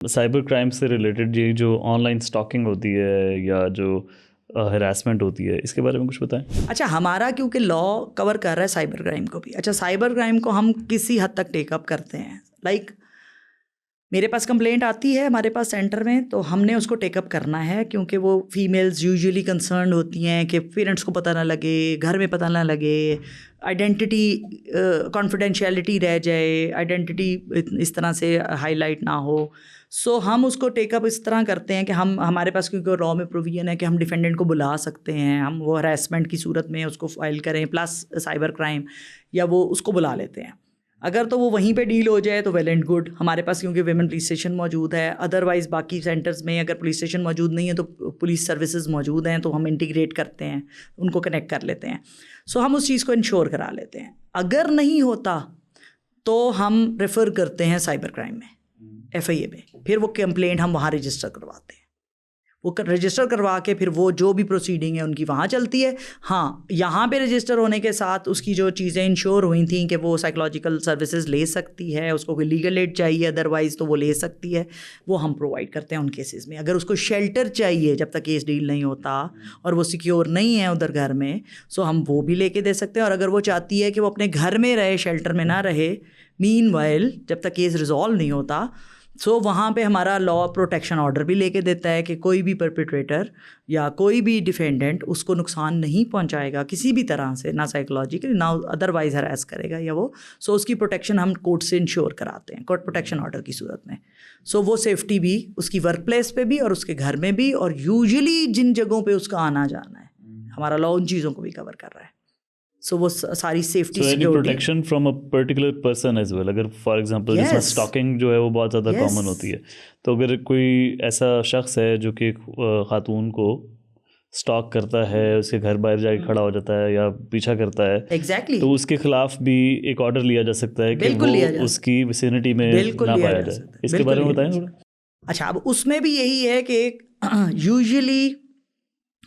Cyber crime سے related یہ جو آن لائن اسٹاکنگ ہوتی ہے یا جو ہراسمنٹ ہوتی ہے، اس کے بارے میں کچھ بتائیں. اچھا، ہمارا کیونکہ لا کور کر رہا ہے سائبر کرائم کو بھی. اچھا، سائبر کرائم کو ہم کسی حد تک ٹیک اپ کرتے ہیں. لائک میرے پاس کمپلینٹ آتی ہے ہمارے پاس سینٹر میں، تو ہم نے اس کو ٹیک اپ کرنا ہے، کیونکہ وہ فیمیلز یوزلی کنسرنڈ ہوتی ہیں کہ پیرنٹس کو پتہ نہ لگے، گھر میں پتہ نہ لگے، آئیڈینٹی کانفیڈینشیلٹی رہ جائے، آئیڈینٹی اس طرح سے ہائی لائٹ نہ ہو. سو ہم اس کو ٹیک اپ اس طرح کرتے ہیں کہ ہمارے پاس کیونکہ لا میں پروویژن ہے کہ ہم ڈیفینڈنٹ کو بلا سکتے ہیں، ہم وہ ہراسمنٹ کی صورت میں اس کو فائل کریں پلس سائبر کرائم، یا وہ اس کو بلا لیتے ہیں. اگر تو وہ وہیں پہ ڈیل ہو جائے تو ویل اینڈ گڈ. ہمارے پاس کیونکہ ویمن پولیس اسٹیشن موجود ہے، ادروائز باقی سینٹرز میں اگر پولیس اسٹیشن موجود نہیں ہے تو پولیس سروسز موجود ہیں، تو ہم انٹیگریٹ کرتے ہیں، ان کو کنیکٹ کر لیتے ہیں. سو ہم اس چیز کو انشور کرا لیتے ہیں. اگر نہیں ہوتا تو ہم ریفر کرتے ہیں سائبر کرائم میں، FIA میں. پھر وہ کمپلینٹ ہم وہاں رجسٹر کرواتے ہیں. وہ رجسٹر کروا کے پھر وہ جو بھی پروسیڈنگ ہے ان کی وہاں چلتی ہے. ہاں، یہاں پہ رجسٹر ہونے کے ساتھ اس کی جو چیزیں انشور ہوئی تھیں کہ وہ سائیکولوجیکل سروسز لے سکتی ہے، اس کو کوئی لیگل ایڈ چاہیے ادروائز تو وہ لے سکتی ہے، وہ ہم پرووائڈ کرتے ہیں ان کیسز میں. اگر اس کو شیلٹر چاہیے جب تک کیس ڈیل نہیں ہوتا اور وہ سیکیور نہیں ہے ادھر گھر میں، سو ہم وہ بھی لے کے دے سکتے ہیں. اور اگر وہ چاہتی ہے کہ وہ اپنے گھر میں رہے، شیلٹر میں نہ رہے مین وائل جب تک کیس ریزالو نہیں ہوتا، سو وہاں پہ ہمارا لا پروٹیکشن آرڈر بھی لے کے دیتا ہے کہ کوئی بھی پرپیٹریٹر یا کوئی بھی ڈیفینڈنٹ اس کو نقصان نہیں پہنچائے گا کسی بھی طرح سے، نہ سائیکولوجیکل نہ ادروائز ہراس کرے گا یا وہ. سو اس کی پروٹیکشن ہم کورٹ سے انشور کراتے ہیں، کورٹ پروٹیکشن آرڈر کی صورت میں. سو وہ سیفٹی بھی اس کی ورک پلیس پہ بھی اور اس کے گھر میں بھی، اور یوزلی جن جگہوں پہ اس کا آنا جانا ہے ہمارا لا ان چیزوں کو بھی کور کر رہا ہے. سو وہ ساری safety protection from a particular person as well. اگر فار ایگزامپل جس میں اسٹاکنگ جو ہے وہ بہت زیادہ کامن ہوتی ہے، تو اگر کوئی ایسا شخص ہے جو کہ خاتون کو اسٹاک کرتا ہے، اس کے گھر باہر جا کے کھڑا ہو جاتا ہے یا پیچھا کرتا ہے، ایگزیکٹلی، تو اس کے خلاف بھی ایک آرڈر لیا جا سکتا ہے کہ وہ اس کی ویسینٹی میں نہ پایا جائے. اس کے بارے میں بتائیں تھوڑا. اچھا، اب اس میں بھی یہی ہے کہ یوزلی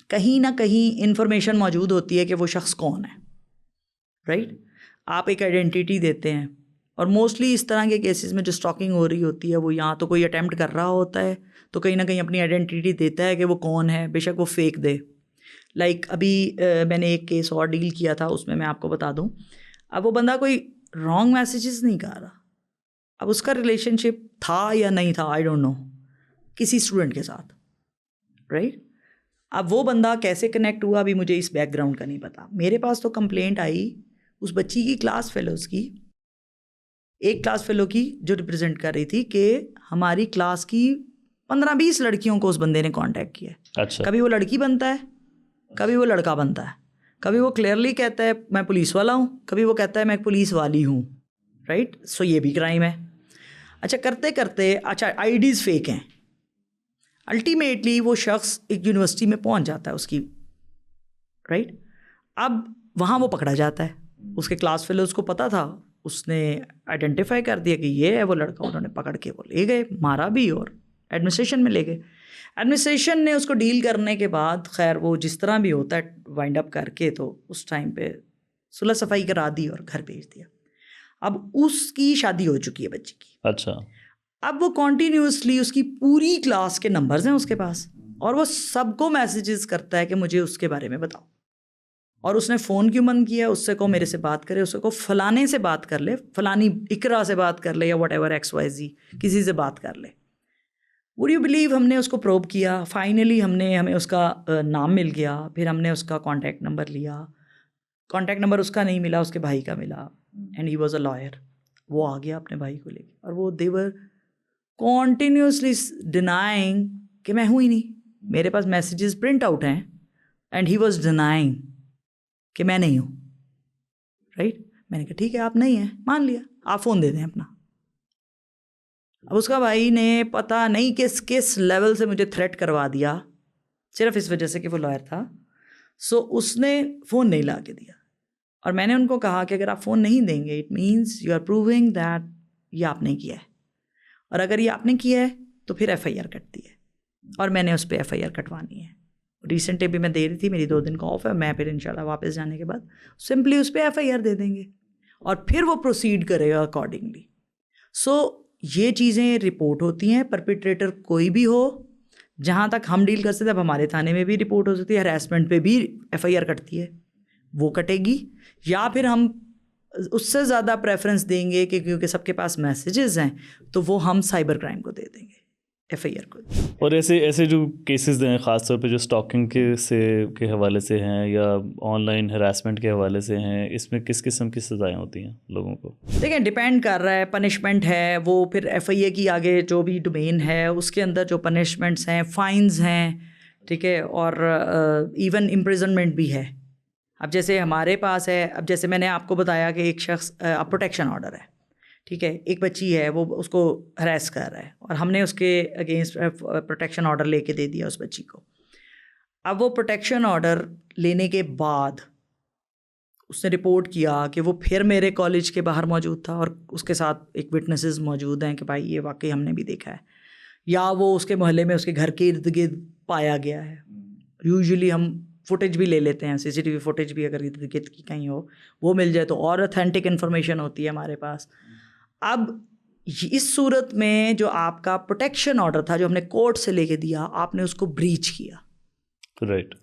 کہیں نہ کہیں انفارمیشن موجود ہوتی ہے کہ وہ شخص کون ہے، رائٹ. آپ ایک آئیڈینٹی دیتے ہیں، اور موسٹلی اس طرح کے کیسز میں جو اسٹاکنگ ہو رہی ہوتی ہے وہ یہاں تو کوئی اٹیمپٹ کر رہا ہوتا ہے تو کہیں نہ کہیں اپنی آئیڈینٹی دیتا ہے کہ وہ کون ہے، بے شک وہ فیک دے. لائک ابھی میں نے ایک کیس اور ڈیل کیا تھا، اس میں آپ کو بتا دوں. اب وہ بندہ کوئی رانگ میسیجز نہیں کر رہا، اب اس کا ریلیشن شپ تھا یا نہیں تھا آئی ڈونٹ نو کسی اسٹوڈنٹ کے ساتھ، رائٹ. اب وہ بندہ کیسے کنیکٹ ہوا ابھی مجھے اس بیک گراؤنڈ کا نہیں پتا. میرے پاس تو کمپلینٹ آئی اس بچی کی کلاس فیلوز کی، ایک کلاس فیلو کی جو ریپرزینٹ کر رہی تھی کہ ہماری کلاس کی 15-20 لڑکیوں کو اس بندے نے کانٹیکٹ کیا. اچھا. کبھی وہ لڑکی بنتا ہے، کبھی وہ لڑکا بنتا ہے، کبھی وہ کلیئرلی کہتا ہے میں پولیس والا ہوں، کبھی وہ کہتا ہے میں پولیس والی ہوں، رائٹ. سو یہ بھی کرائم ہے. اچھا، کرتے کرتے اچھا آئی ڈیز فیک ہیں. الٹیمیٹلی وہ شخص ایک یونیورسٹی میں پہنچ جاتا ہے اس کی، رائٹ. اب وہاں وہ پکڑا جاتا ہے. اس کے کلاس فیلوز کو پتہ تھا، اس نے آئیڈینٹیفائی کر دیا کہ یہ ہے وہ لڑکا. انہوں نے پکڑ کے وہ لے گئے، مارا بھی اور ایڈمنسٹریشن میں لے گئے. ایڈمنسٹریشن نے اس کو ڈیل کرنے کے بعد خیر وہ جس طرح بھی ہوتا ہے وائنڈ اپ کر کے تو اس ٹائم پہ صلح صفائی کرا دی اور گھر بھیج دیا. اب اس کی شادی ہو چکی ہے بچی کی. اچھا. اب وہ کنٹینیوسلی اس کی پوری کلاس کے نمبرز ہیں اس کے پاس، اور وہ سب کو میسیجز کرتا ہے کہ مجھے اس کے بارے میں بتاؤ. اور اس نے فون کیوں بند کیا، اس سے کو میرے سے بات کرے، اس سے کو فلانے سے بات کر لے، فلانی اقرا سے بات کر لے یا واٹ ایور XYZ کسی سے بات کر لے. وڈ یو بلیو ہم نے اس کو پروب کیا. فائنلی ہمیں اس کا نام مل گیا. پھر ہم نے اس کا کانٹیکٹ نمبر لیا. کانٹیکٹ نمبر اس کا نہیں ملا، اس کے بھائی کا ملا، and he was a lawyer. وہ آ گیا اپنے بھائی کو لے کے، اور وہ دے ور کنٹینیوسلی ڈینائنگ کہ میں ہوں ہی نہیں. میرے پاس میسیجز پرنٹ آؤٹ ہیں اینڈ ہی واز ڈینائنگ کہ میں نہیں ہوں، رائٹ. میں نے کہا ٹھیک ہے آپ نہیں ہیں، مان لیا، آپ فون دے دیں اپنا. اب اس کا بھائی نے پتہ نہیں کس لیول سے مجھے تھریٹ کروا دیا، صرف اس وجہ سے کہ وہ لائر تھا. سو اس نے فون نہیں لا کے دیا، اور میں نے ان کو کہا کہ اگر آپ فون نہیں دیں گے it means you are proving that یہ آپ نے کیا ہے، اور اگر یہ آپ نے کیا ہے تو پھر FIR کٹتی ہے، اور میں نے اس پہ FIR کٹوانی ہے. ریسنٹلی بھی میں دے رہی تھی، میری 2 دن کا آف ہے، میں پھر انشاءاللہ واپس جانے کے بعد سمپلی اس پہ FIR دے دیں گے اور پھر وہ پروسیڈ کرے گا اکارڈنگلی. سو یہ چیزیں رپورٹ ہوتی ہیں. پرپیٹریٹر کوئی بھی ہو, جہاں تک ہم ڈیل کر سکتے اب ہمارے تھانے میں بھی رپورٹ ہو سکتی ہے, ہراسمنٹ پہ بھی FIR کٹتی ہے, وہ کٹے گی. یا پھر ہم اس سے زیادہ پریفرنس دیں گے کہ کیونکہ سب کے پاس میسیجز ہیں تو وہ ہم سائبر کرائم کو دے دیں گے, FIR کو. اور ایسے جو کیسز ہیں خاص طور پہ جو اسٹاکنگ کے حوالے سے ہیں یا آن لائن ہراسمنٹ کے حوالے سے ہیں, اس میں کس قسم کی سزائیں ہوتی ہیں لوگوں کو؟ دیکھیں ڈپینڈ کر رہا ہے, پنشمنٹ ہے وہ پھر FIA کی آگے جو بھی ڈومین ہے اس کے اندر جو پنشمنٹس ہیں, فائنز ہیں, ٹھیک ہے, اور ایون امپریزنمنٹ بھی ہے. اب جیسے ہمارے پاس ہے, اب جیسے میں نے آپ کو بتایا کہ ایک شخص پروٹیکشن آرڈر ہے, ٹھیک ہے, ایک بچی ہے وہ اس کو ہراس کر رہا ہے اور ہم نے اس کے اگینسٹ پروٹیکشن آرڈر لے کے دے دیا اس بچی کو. اب وہ پروٹیکشن آرڈر لینے کے بعد اس نے رپورٹ کیا کہ وہ پھر میرے کالج کے باہر موجود تھا اور اس کے ساتھ ایک وٹنسز موجود ہیں کہ بھائی یہ واقعی ہم نے بھی دیکھا ہے, یا وہ اس کے محلے میں اس کے گھر کے ارد گرد پایا گیا ہے. یوزلی ہم فوٹیج بھی لے لیتے ہیں, CCTV فوٹیج بھی اگر ارد گرد کی کہیں ہو وہ مل جائے تو اور اتھینٹک انفارمیشن ہوتی ہے ہمارے پاس. اب اس صورت میں جو آپ کا پروٹیکشن آرڈر تھا جو ہم نے کورٹ سے لے کے دیا, آپ نے اس کو بریچ کیا, رائٹ.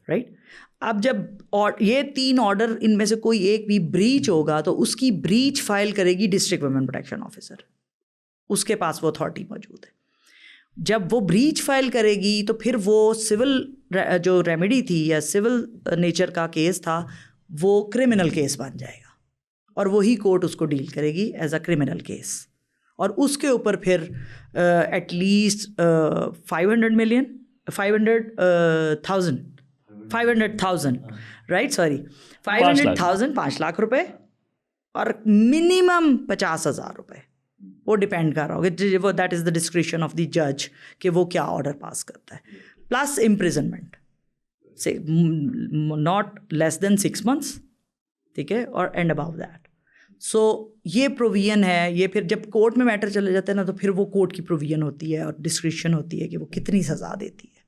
اب جب یہ 3 آرڈر ان میں سے کوئی ایک بھی بریچ ہوگا تو اس کی بریچ فائل کرے گی ڈسٹرکٹ ویمن پروٹیکشن آفیسر, اس کے پاس وہ اتھارٹی موجود ہے. جب وہ بریچ فائل کرے گی تو پھر وہ سول جو ریمیڈی تھی یا سول نیچر کا کیس تھا وہ کرمنل کیس بن جائے گا اور وہی کورٹ اس کو ڈیل کرے گی ایز اے کرمنل کیس, اور اس کے اوپر پھر ایٹ لیسٹ 5 لاکھ روپے اور منیمم 50,000 روپے, وہ ڈپینڈ کر رہا ہوگا, وہ that is the discretion of the جج کہ وہ کیا آرڈر پاس کرتا ہے, پلس امپریزنمنٹ سے ناٹ لیس دین 6 months, ٹھیک ہے, اور اینڈ اباؤ دیٹ. سو یہ پروویژن ہے. یہ پھر جب کورٹ میں میٹر چلے جاتے ہیں نا تو پھر وہ کورٹ کی پروویژن ہوتی ہے اور ڈسکریشن ہوتی ہے کہ وہ کتنی سزا دیتی ہے.